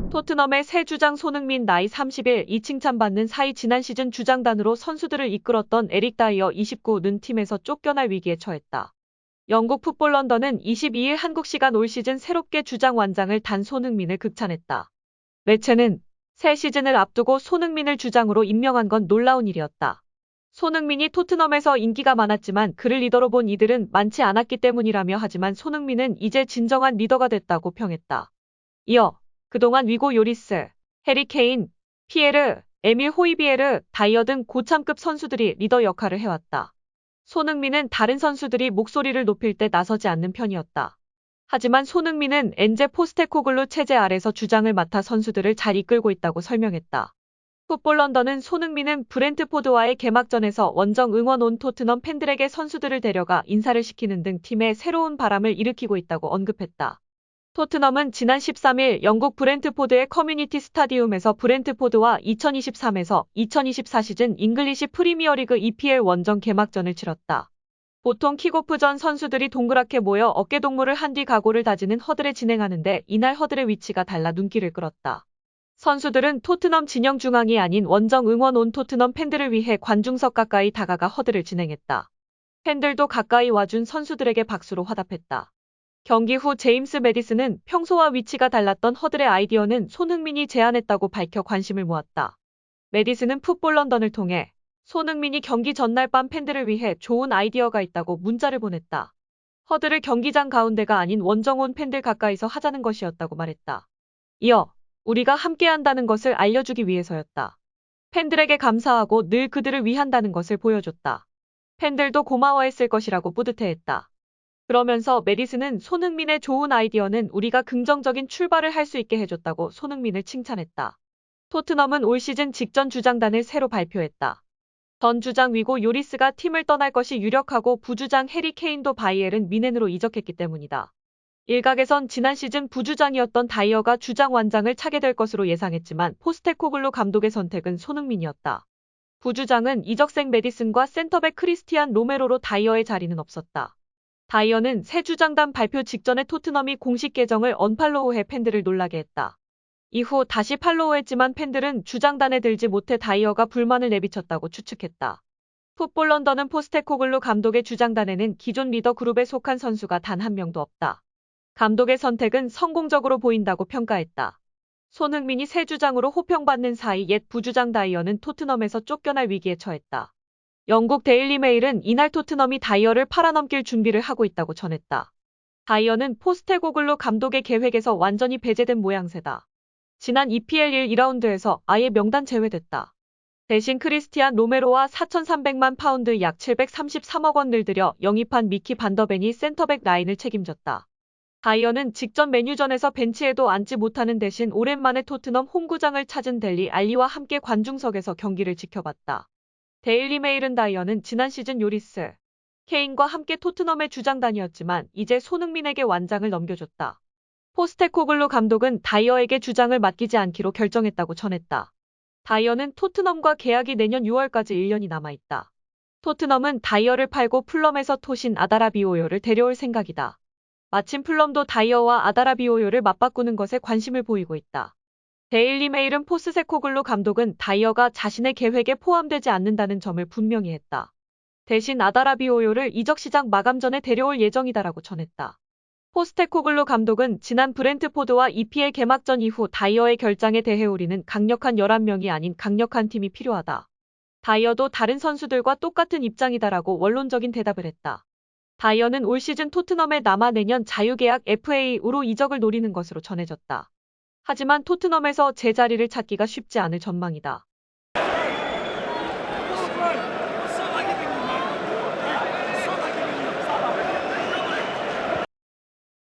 토트넘의 새 주장 손흥민 나이 31 이 칭찬받는 사이 지난 시즌 주장단으로 선수들을 이끌었던 에릭 다이어 29는 팀에서 쫓겨날 위기에 처했다. 영국 풋볼 런던은 22일 한국 시간 올 시즌 새롭게 주장 완장을 단 손흥민을 극찬했다. 매체는 새 시즌을 앞두고 손흥민을 주장으로 임명한 건 놀라운 일이었다. 손흥민이 토트넘에서 인기가 많았지만 그를 리더로 본 이들은 많지 않았기 때문이라며 하지만 손흥민은 이제 진정한 리더가 됐다고 평했다. 이어 그동안 위고 요리스, 해리 케인, 피에르, 에밀 호이비에르, 다이어 등 고참급 선수들이 리더 역할을 해왔다. 손흥민은 다른 선수들이 목소리를 높일 때 나서지 않는 편이었다. 하지만 손흥민은 엔제 포스테코글루 체제 아래서 주장을 맡아 선수들을 잘 이끌고 있다고 설명했다. 풋볼 런던은 손흥민은 브렌트포드와의 개막전에서 원정 응원 온 토트넘 팬들에게 선수들을 데려가 인사를 시키는 등 팀의 새로운 바람을 일으키고 있다고 언급했다. 토트넘은 지난 13일 영국 브렌트포드의 커뮤니티 스타디움에서 브렌트포드와 2023에서 2024 시즌 잉글리시 프리미어리그 EPL 원정 개막전을 치렀다. 보통 킥오프 전 선수들이 동그랗게 모여 어깨동무를 한 뒤 각오를 다지는 허들에 진행하는데 이날 허들의 위치가 달라 눈길을 끌었다. 선수들은 토트넘 진영 중앙이 아닌 원정 응원 온 토트넘 팬들을 위해 관중석 가까이 다가가 허들을 진행했다. 팬들도 가까이 와준 선수들에게 박수로 화답했다. 경기 후 제임스 매디슨은 평소와 위치가 달랐던 허들의 아이디어는 손흥민이 제안했다고 밝혀 관심을 모았다. 매디슨은 풋볼 런던을 통해 손흥민이 경기 전날 밤 팬들을 위해 좋은 아이디어가 있다고 문자를 보냈다. 허들을 경기장 가운데가 아닌 원정 온 팬들 가까이서 하자는 것이었다고 말했다. 이어 우리가 함께한다는 것을 알려주기 위해서였다. 팬들에게 감사하고 늘 그들을 위한다는 것을 보여줬다. 팬들도 고마워했을 것이라고 뿌듯해했다. 그러면서 매디슨은 손흥민의 좋은 아이디어는 우리가 긍정적인 출발을 할 수 있게 해줬다고 손흥민을 칭찬했다. 토트넘은 올 시즌 직전 주장단을 새로 발표했다. 전 주장 위고 요리스가 팀을 떠날 것이 유력하고 부주장 해리 케인도 바이에른 뮌헨으로 이적했기 때문이다. 일각에선 지난 시즌 부주장이었던 다이어가 주장 완장을 차게 될 것으로 예상했지만 포스테코글루 감독의 선택은 손흥민이었다. 부주장은 이적생 매디슨과 센터백 크리스티안 로메로로 다이어의 자리는 없었다. 다이어는 새 주장단 발표 직전에 토트넘이 공식 계정을 언팔로우해 팬들을 놀라게 했다. 이후 다시 팔로우했지만 팬들은 주장단에 들지 못해 다이어가 불만을 내비쳤다고 추측했다. 풋볼 런던은 포스테코글루 감독의 주장단에는 기존 리더 그룹에 속한 선수가 단 한 명도 없다. 감독의 선택은 성공적으로 보인다고 평가했다. 손흥민이 새 주장으로 호평받는 사이 옛 부주장 다이어는 토트넘에서 쫓겨날 위기에 처했다. 영국 데일리 메일은 이날 토트넘이 다이어를 팔아넘길 준비를 하고 있다고 전했다. 다이어는 포스테코글루 감독의 계획에서 완전히 배제된 모양새다. 지난 EPL 1라운드에서 아예 명단 제외됐다. 대신 크리스티안 로메로와 4,300만 파운드 약 733억 원을 들여 영입한 미키 반더벤이 센터백 라인을 책임졌다. 다이어는 직전 메뉴전에서 벤치에도 앉지 못하는 대신 오랜만에 토트넘 홈구장을 찾은 델리 알리와 함께 관중석에서 경기를 지켜봤다. 데일리 메일은 다이어는 지난 시즌 요리스, 케인과 함께 토트넘의 주장단이었지만 이제 손흥민에게 완장을 넘겨줬다. 포스테코글루 감독은 다이어에게 주장을 맡기지 않기로 결정했다고 전했다. 다이어는 토트넘과 계약이 내년 6월까지 1년이 남아있다. 토트넘은 다이어를 팔고 풀럼에서 토신 아다라비오요를 데려올 생각이다. 마침 풀럼도 다이어와 아다라비오요를 맞바꾸는 것에 관심을 보이고 있다. 데일리 메일은 포스테코글루 감독은 다이어가 자신의 계획에 포함되지 않는다는 점을 분명히 했다. 대신 아다라비오요를 이적 시장 마감 전에 데려올 예정이다라고 전했다. 포스테코글루 감독은 지난 브렌트포드와 EPL 개막전 이후 다이어의 결장에 대해 우리는 강력한 11명이 아닌 강력한 팀이 필요하다. 다이어도 다른 선수들과 똑같은 입장이다라고 원론적인 대답을 했다. 다이어는 올 시즌 토트넘에 남아 내년 자유계약 FA로 이적을 노리는 것으로 전해졌다. 하지만 토트넘에서 제자리를 찾기가 쉽지 않을 전망이다.